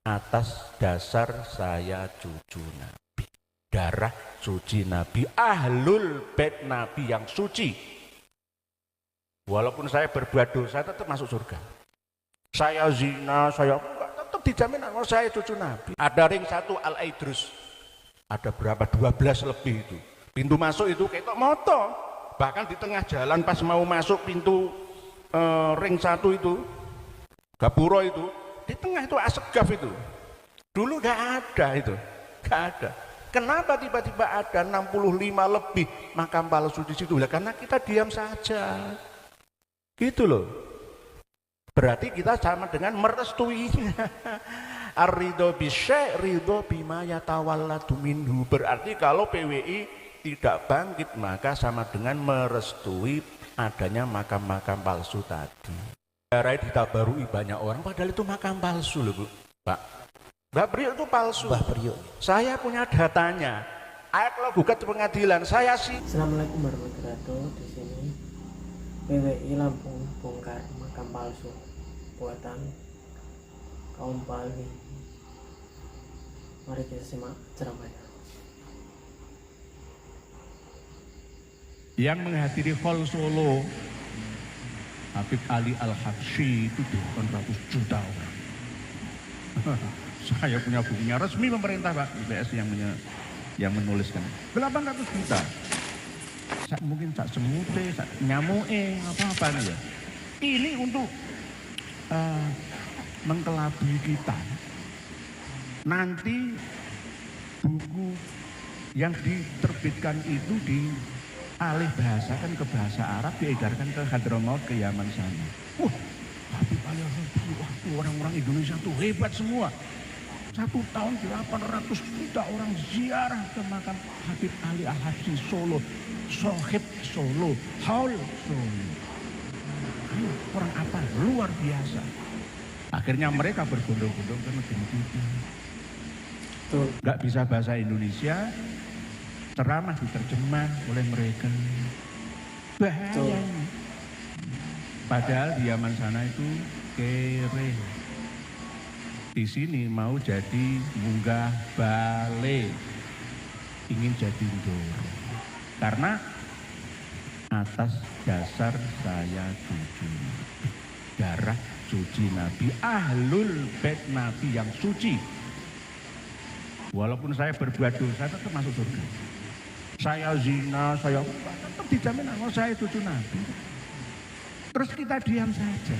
atas dasar saya cucu Nabi, darah suci Nabi, ahlul bait Nabi yang suci. Walaupun saya berbuat dosa tetap masuk surga. Saya zina, saya tetap dijamin saya cucu Nabi. Ada ring 1 Al-Aidrus, ada berapa, 12 lebih itu. Pintu masuk itu ketok moto, bahkan di tengah jalan pas mau masuk pintu ring 1 itu, Gapuro itu, di tengah itu Asegaf itu. Dulu gak ada itu, gak ada. Kenapa tiba-tiba ada 65 lebih makam palsu di situ? Lah karena kita diam saja. Gitu loh. Berarti kita sama dengan merestuinya. Ar-ridho bisyai' ridho bima yatawalladu minhu. Berarti kalau PWI tidak bangkit maka sama dengan merestui adanya makam-makam palsu tadi. Darai ditabarui banyak orang, padahal itu makam palsu loh Bu. Pak, Mbah Priok itu palsu. Mbah Priok. Saya punya datanya. Ayo kalau gugat ke pengadilan, saya sih. Assalamualaikum warahmatullahi wabarakatuh. Di sini PWI Lampung bongkar makam palsu buatan kaum Bali. Mari kita simak ceramahnya. Yang menghadiri Hall Solo Habib Ali Al-Habsyi itu 800 juta orang. Saya punya bukunya, resmi pemerintah Pak, IPS yang menuliskan. 800 juta. Mungkin tak semute, tak nyamuke, apa-apa ya. Ini untuk mengkelabui kita. Nanti buku yang diterbitkan itu alih bahasakan ke bahasa Arab, diedarkan ke Hadramaut, ke Yaman sana. Habib Ali Al-Habsyi, orang-orang Indonesia tuh hebat semua. 1 tahun 800 juta orang ziarah ke makam Habib Ali Al-Habsyi Solo, Sohib Solo, Haul Solo. Orang apa? Luar biasa. Akhirnya mereka berbondong-bondong ke negeri kita. Gak bisa bahasa Indonesia, ceramah diterjemah oleh mereka. Bahaya. Padahal di Yaman sana itu kere. Di sini mau jadi munggah balik, ingin jadi ndoro. Karena atas dasar saya cucu Nabi, darah suci Nabi, ahlul bait Nabi yang suci. Walaupun saya berbuat dosa tetap masuk surga. Saya zina, saya tetap dijamin saya cucu Nabi. Terus kita diam saja.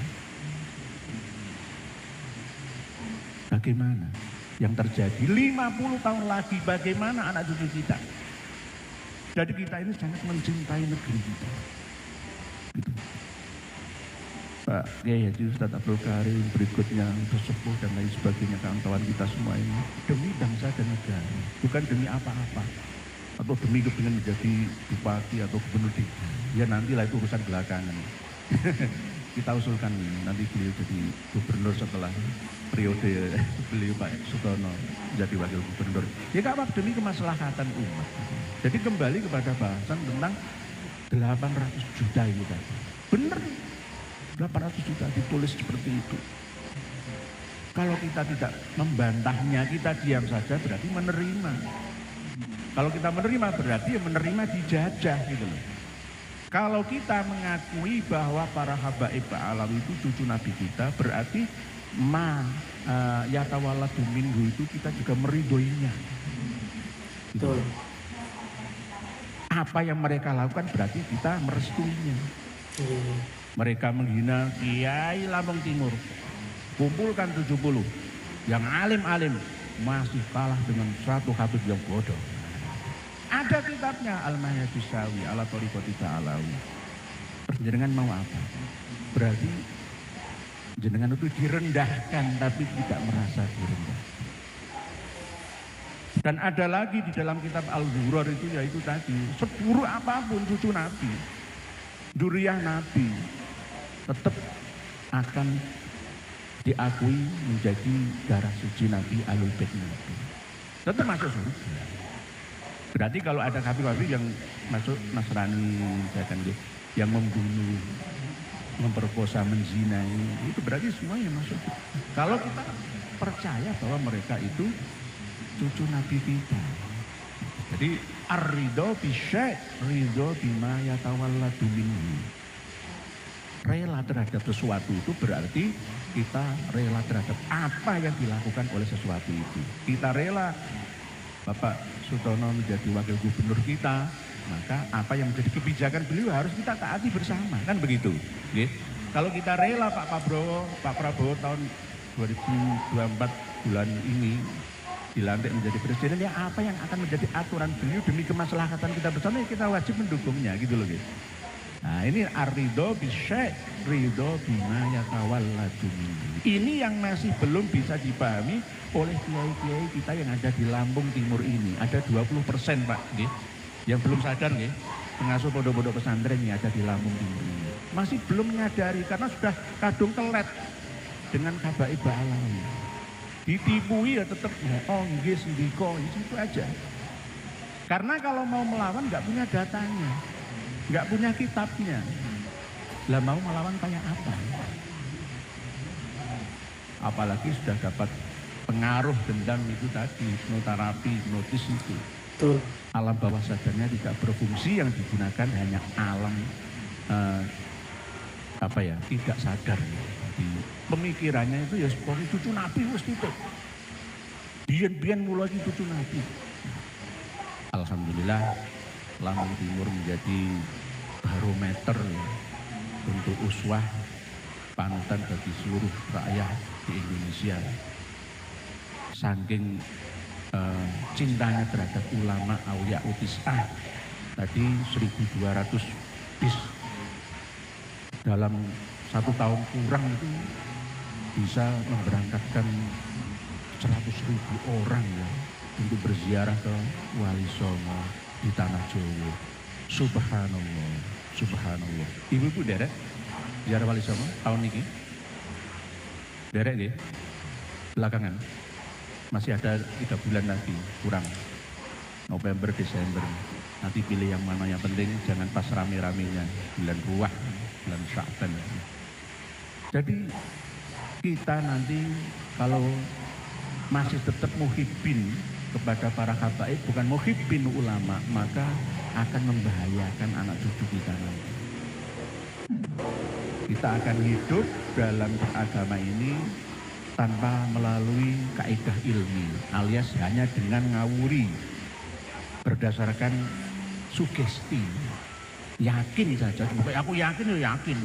Bagaimana yang terjadi 50 tahun lagi, bagaimana anak cucu kita? Jadi kita ini sangat mencintai negeri kita. Gitu. Pak Kiai Haji Ustadz Abdul Karim, berikutnya sesepuh dan lain sebagainya, kawan-kawan kita semua ini demi bangsa dan negara, bukan demi apa-apa. Atau demi kepingin menjadi bupati atau gubernur, ya nantilah itu urusan belakangan. Kita usulkan nanti beliau jadi gubernur setelah periode beliau Pak Sutono jadi wakil gubernur. Ya gak apa, demi kemaslahatan umat. Jadi kembali kepada bahasan tentang 800 juta ini tadi. Benar, 800 juta ditulis seperti itu. Kalau kita tidak membantahnya, kita diam saja berarti menerima. Kalau kita menerima berarti menerima dijajah gitu loh. Kalau kita mengakui bahwa para habaib Alawi itu cucu Nabi kita, berarti yatawalladu minhu itu kita juga meridhoinya. Gitu. Apa yang mereka lakukan berarti kita merestuinya. Mereka menghina Kiai Lampung Timur, kumpulkan 70 yang alim-alim, masih kalah dengan satu habib yang bodoh. Ada kitabnya Al-Mahyadus Sawi ala Thariqati Ta'alawi. Jenengan mau apa? Berarti jenengan itu direndahkan tapi tidak merasa direndahkan. Dan ada lagi di dalam kitab Al-Zuhrar itu, yaitu tadi, seburuk apapun cucu Nabi, dzurriyyah Nabi, tetap akan diakui menjadi darah suci Nabi, ahlul bait Nabi. Tetap masuk surga. Berarti kalau ada habib-habib yang masuk Nasrani, yang membunuh, memperkosa, menzinai, itu berarti semuanya masuk. Kalau kita percaya bahwa mereka itu cucu Nabi kita. Jadi ar-ridho bisyai' ridho bima yatawalladu minhu. Rela terhadap sesuatu itu berarti kita rela terhadap apa yang dilakukan oleh sesuatu itu. Kita rela Bapak Sutono menjadi wakil gubernur kita, maka apa yang menjadi kebijakan beliau harus kita taati bersama, kan begitu. Oke? Kalau kita rela Pak Prabowo tahun 2024 bulan ini dilantik menjadi presiden, ya apa yang akan menjadi aturan beliau demi kemaslahatan kita bersama, ya kita wajib mendukungnya gitu loh. Gitu. Nah ini ar-ridho bisyai' ridho bima yatawalladu minhu. Ini yang masih belum bisa dipahami oleh kiai-kiai kita yang ada di Lampung Timur ini. Ada 20% Pak, gitu, yang belum sadar, gitu, pengasuh pondok-pondok pesantren yang ada di Lampung Timur ini. Masih belum menyadari karena sudah kadung telet dengan habaib alawi. Ditipui ya tetap nggih sendiko, itu aja. Karena kalau mau melawan nggak punya datanya, nggak punya kitabnya. Lah mau melawan kayak apa? Apalagi sudah dapat pengaruh dendam itu tadi, hipnoterapi, hipnotis itu. Betul. Alam bawah sadarnya tidak berfungsi, yang digunakan hanya alam tidak sadar. Jadi, pemikirannya itu ya seperti cucu Nabi wis itu. Biyen mulai cucu Nabi. Alhamdulillah Lampung Timur menjadi barometer ya, untuk uswah panutan bagi seluruh rakyat di Indonesia. Saking cintanya terhadap ulama aulia utis'ah, tadi 1.200 bis dalam 1 tahun kurang itu bisa memberangkatkan 100.000 orang ya untuk berziarah ke Wali Songo di Tanah Jawa. Subhanallah, subhanallah. Ibu-ibu derek ziarah Wali Songo tahun ini? Derek ya? Belakangan? Masih ada 3 bulan lagi, kurang. November, Desember. Nanti pilih yang mana, yang penting jangan pas rame-ramenya. Bulan Ruah, bulan Sya'ban. Jadi kita nanti kalau masih tetap muhibbin kepada para habaib, bukan muhibbin ulama, maka akan membahayakan anak cucu kita nanti. Kita akan hidup dalam beragama ini tanpa melalui kaidah ilmi, alias hanya dengan ngawuri berdasarkan sugesti. Yakin saja, aku yakin ya yakin.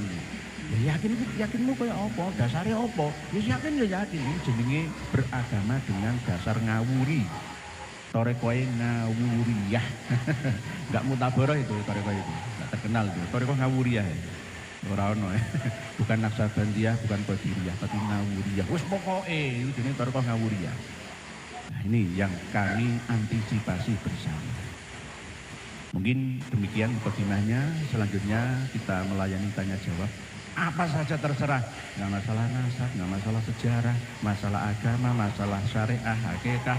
Ya yakinmu kayak apa? Dasarnya apa? Ya yakin ya yakin. Ini jenenge beragama dengan dasar ngawuri. Torekoe ngawuriyah. Enggak mutabaroh itu torekoe itu. Enggak terkenal itu. Torekoe ngawuriyah. Ora ono ya. Bukan Naksabandiyah, bukan Qadiriyah, tapi ngawuriyah. Wis pokoke itu jenenge torekoe ngawuriyah. Nah, ini yang kami antisipasi bersama. Mungkin demikian mukadimahnya. Selanjutnya kita melayani tanya jawab. Apa saja terserah, nggak masalah nasab, nggak masalah sejarah, masalah agama, masalah syariah, hakikah,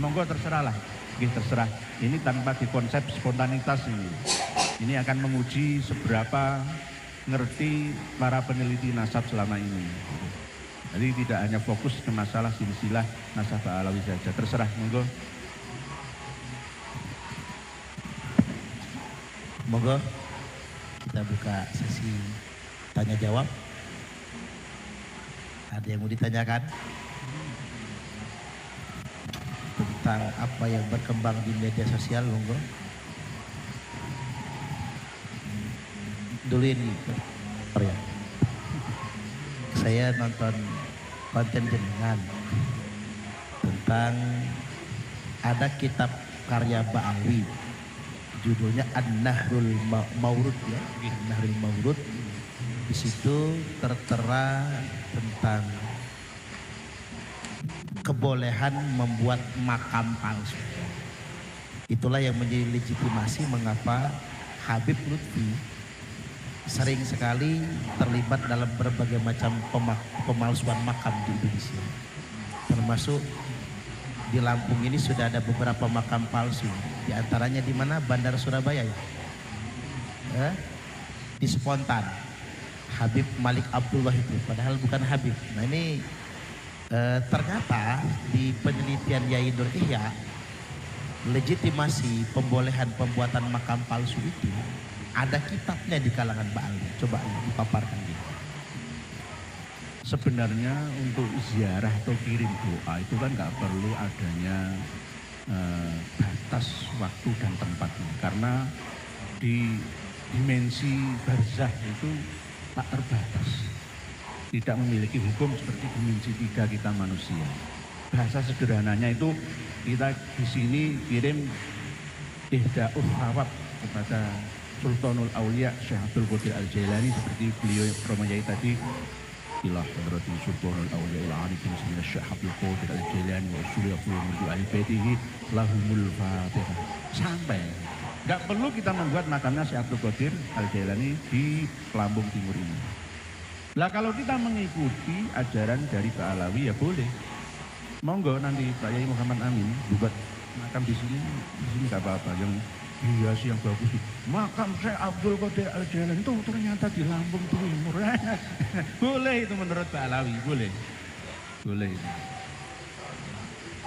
monggo terserah lah, terserah. Ini tanpa dikonsep spontanitas ini. Ini akan menguji seberapa ngerti para peneliti nasab selama ini. Jadi tidak hanya fokus ke masalah silsilah nasab alawi saja, terserah, monggo. Monggo kita buka sesi tanya jawab. Ada yang mau ditanyakan tentang apa yang berkembang di media sosial? Monggo. Dulu ini ya. Saya nonton konten jenengan tentang ada kitab karya Ba'alwi, judulnya An-Nahrul Maurud ya, An-Nahrul Maurud. Di situ tertera tentang kebolehan membuat makam palsu. Itulah yang menjadi legitimasi mengapa Habib Lutfi sering sekali terlibat dalam berbagai macam pemalsuan makam di Indonesia. Termasuk di Lampung ini sudah ada beberapa makam palsu. Di antaranya di mana? Bandar Surabaya ya. Di Spontan. Habib Malik Abdullah itu, padahal bukan Habib. Nah ini Ternyata di penelitian Yai Nur Ihya, legitimasi pembolehan pembuatan makam palsu itu ada kitabnya di kalangan Ba'alwi. Coba dipaparkan gitu. Sebenarnya untuk ziarah atau kirim doa itu kan nggak perlu adanya batas waktu dan tempatnya, karena di dimensi barzah itu tak terbatas, tidak memiliki hukum seperti dimensi 3 kita manusia. Bahasa sederhananya itu kita di sini kirim ihda'ul thawab kepada Sultanul Aulia Syekh Abdul Qadir Al-Jailani, seperti beliau Romayai tadi, ilah hadrati Sultanul Aulia al-arifin sayyidina Syekh Abdul Qadir Al-Jailani wa usuliyahul murdu al-baitihi lahumul fatihah. Sampai nggak perlu kita membuat makamnya Syekh Abdul Qadir Al-Jailani di Lampung Timur ini. Lah kalau kita mengikuti ajaran dari Ba'alawi ya boleh. Monggo nanti Pak Yai Muhammad Amin buat makam di sini nggak apa-apa. Yang hias yang bagus itu makam Syekh Abdul Qadir Al-Jailani itu ternyata di Lampung Timur. Boleh itu menurut Ba'alawi, boleh. Boleh.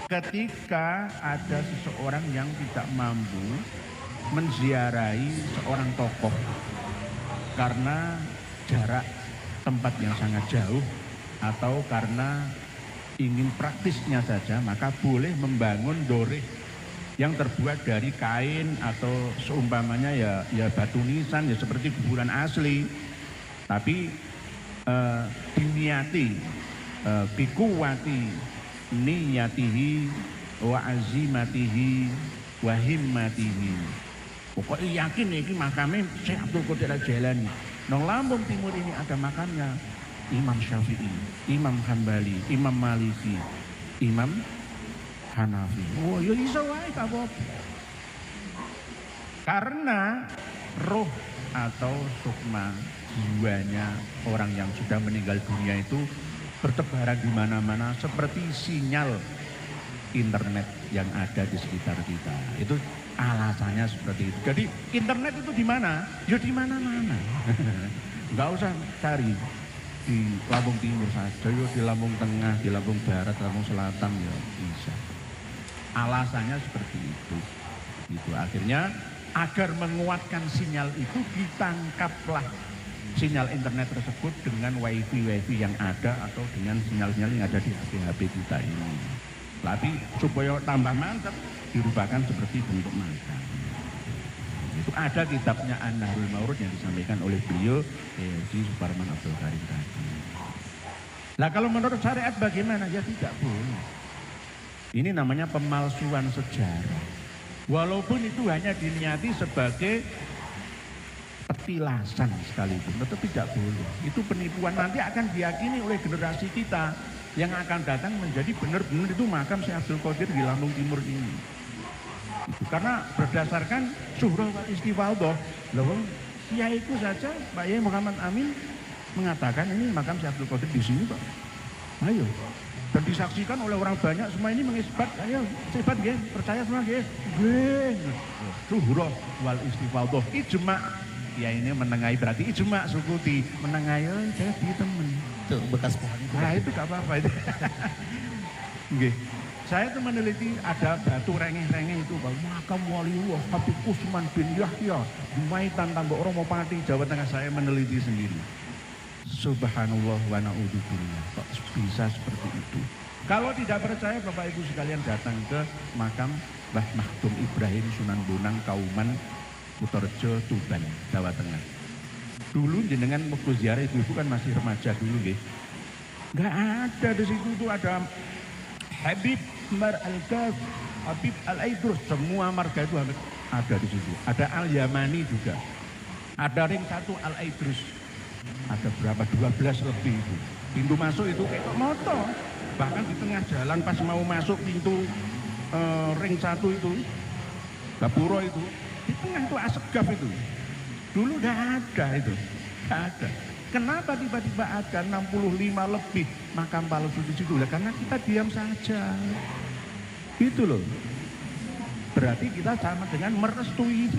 Ketika ada seseorang yang tidak mampu menziarahi seorang tokoh karena jarak tempat yang sangat jauh atau karena ingin praktisnya saja, maka boleh membangun doreh yang terbuat dari kain atau seumpamanya ya batu nisan, ya seperti kuburan asli, tapi diniati bikuwati niyatihi wa azimatihi wa himmatihi. Pokoknya yakin ini makamnya Syekh Abdul Qadir Al-Jailani. Nang Lampung Timur ini ada makamnya Imam Syafi'i, Imam Hambali, Imam Maliki, Imam Hanafi. Oh, ya iso wae gak apa-apa. Karena roh atau sukma jiwanya orang yang sudah meninggal dunia itu bertebaran di mana-mana seperti sinyal internet yang ada di sekitar kita. Itu alasannya seperti itu. Jadi internet itu di mana? Ya di mana-mana. Enggak usah cari di Lampung Timur saja, ya di Lampung Tengah, di Lampung Barat, Lampung Selatan ya bisa. Alasannya seperti itu. Itu akhirnya agar menguatkan sinyal itu ditangkaplah sinyal internet tersebut dengan wifi yang ada atau dengan sinyal-sinyal yang ada di HP kita ini. Tapi supaya tambah mantap dirubahkan seperti bentuk makam. Itu ada kitabnya An-Nahrul Mawrud yang disampaikan oleh beliau di Suparman Abdul Karim tadi. Nah kalau menurut syariat bagaimana? Ya tidak boleh. Ini namanya pemalsuan sejarah. Walaupun itu hanya diniati sebagai petilasan sekalipun, tetap tidak boleh. Itu penipuan, nanti akan diyakini oleh generasi kita yang akan datang menjadi benar-benar itu makam Syekh Abdul Qadir di Lampung Timur ini. Itu karena berdasarkan Syuhrah wa Istifadhah. Loh, itu saja Pak Yai Muhammad Amin mengatakan ini makam Syekh Abdul Qadir di sini, Pak. Ayo. Dan disaksikan oleh orang banyak, semua ini mengisbat. Ayo, isbat nggih, percaya semua nggih. Nggih. Syuhrah wal Istifadhah. Ijma. Ya ini menengahi, berarti ijma sukuti. Menengahi, saya di temen. Itu bekas pohon itu. Nah itu gak apa-apa itu. Nggih. Saya tuh meneliti ada batu rengeh-rengeh itu, makam Waliullah Habib Usman bin Yahya di Maitan Tambak Romopati, Jawa Tengah. Saya meneliti sendiri. Subhanallah wa na'udzubillah. Kok bisa seperti itu? Kalau tidak percaya Bapak Ibu sekalian datang ke makam Mbah Makhdum Ibrahim Sunan Bonang Kauman Kutorjo Tuban, Jawa Tengah. Dulu jenengan waktu ziarah itu kan masih remaja dulu nggih. Enggak ada di situ tuh ada Habib Mar Al-Kaf, Habib Al-Aidrus, semua marga itu ada di situ. Ada Al-Yamani juga. Ada ring 1 Al-Aidrus. Ada berapa? 12 lebih itu. Pintu masuk itu kayak motor. Bahkan di tengah jalan pas mau masuk pintu ring 1 itu, Gapuro itu, di tengah itu asegaf itu. Dulu udah ada itu. Nggak ada. Kenapa tiba-tiba ada 65 lebih makam palsu di situ? Karena kita diam saja. Gitu loh. berarti kita sama dengan merestui.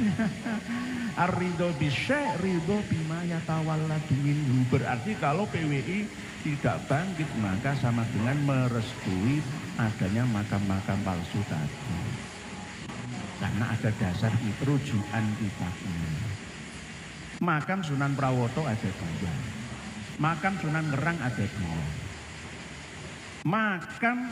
Ar-ridho bisyai' ridho bima yatawalladu minhu. Berarti kalau PWI tidak bangkit maka sama dengan merestui adanya makam-makam palsu tadi. Karena ada dasar rujukan kitabnya. Makam Sunan Prawoto ada 2. Makam Sunan Ngerang ada 2. Makam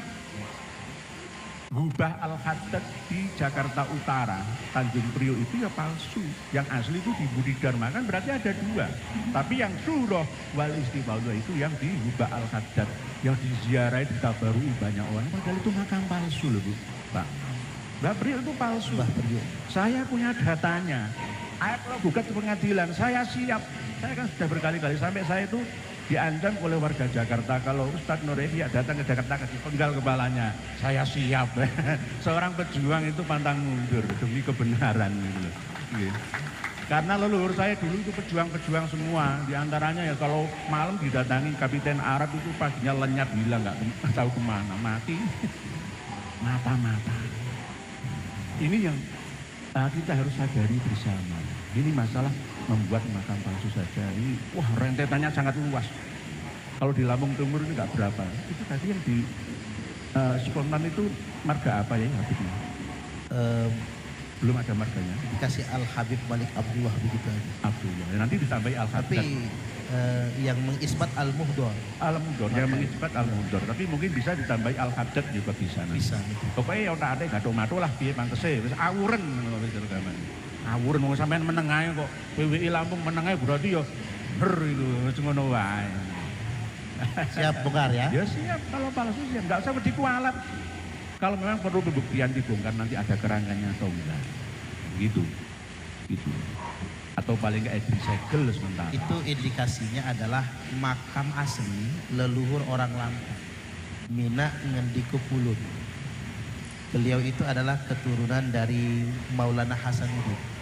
Gubah Al-Haddad di Jakarta Utara, Tanjung Priok itu ya palsu. Yang asli itu di Budi Dharma, kan berarti ada 2. Tapi yang surah wal istiqalah itu yang di Gubah Al-Haddad, yang diziarahi, ditabarui banyak orang. Padahal itu makam palsu loh Bu, Pak. Mbah Priok itu palsu. Mbah Priok. Saya punya datanya. Ayo kalau gugat ke pengadilan, saya siap. Saya kan sudah berkali-kali sampai saya itu diancam oleh warga Jakarta kalau Ustadz Nur Edi datang ke Jakarta kasih penggal kepalanya. Saya siap. Seorang pejuang itu pantang mundur demi kebenaran gitu loh. Karena leluhur saya dulu itu pejuang-pejuang semua. Di antaranya ya kalau malam didatangi Kapiten Arab itu paginya lenyap hilang, nggak tahu kemana, mati. Mata-mata. Ini yang kita harus sadari bersama. Ini masalah membuat makam palsu saja. Ini wah rentetannya sangat luas. Kalau di Lampung Timur ini nggak berapa. Itu tadi yang di spontan itu marga apa ya Habibnya? Belum ada marganya. Dikasih Al-Habib Malik Abdullah begitu aja. Abdullah. Nanti ditambahi Al-Haddad. Tapi yang mengisbat Al-Muhdor. Al-Muhdor, yang mengisbat Al-Muhdor. Tapi mungkin bisa ditambahi Al-Haddad juga bisa. Bisa. Pokoknya yang tak ada gato-mato lah piye pantese wis awuren ngono wis awuren wong sampean menengae kok PWI Lampung menengae berarti ya ber itu wis ngono wae. Siap bongkar ya? Ya siap, kalau palsu siap, enggak usah dikualat. Kalau memang perlu pembuktian dibongkar nanti ada kerangkanya atau enggak. Gitu. Gitu. Atau paling enggak disegel sementara. Itu indikasinya adalah makam asli leluhur orang Lampung. Mina Ngendiku Pulun. Beliau itu adalah keturunan dari Maulana Hasanuddin.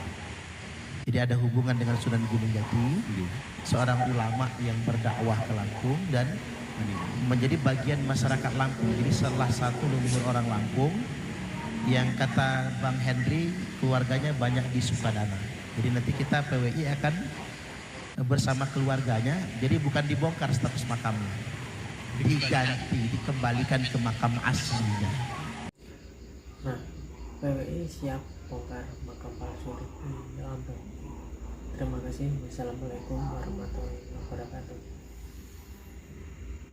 Jadi ada hubungan dengan Sunan Gunung Jati, seorang ulama yang berdakwah ke Lampung dan menjadi bagian masyarakat Lampung. Jadi salah satu leluhur orang Lampung yang kata Bang Henry keluarganya banyak di Sukadana. Jadi nanti kita PWI akan bersama keluarganya. Jadi bukan dibongkar status makamnya, diganti, dikembalikan ke makam aslinya. Nah, PWI siap bongkar makam palsu di Lampung. Terima kasih. Wassalamualaikum warahmatullahi wabarakatuh.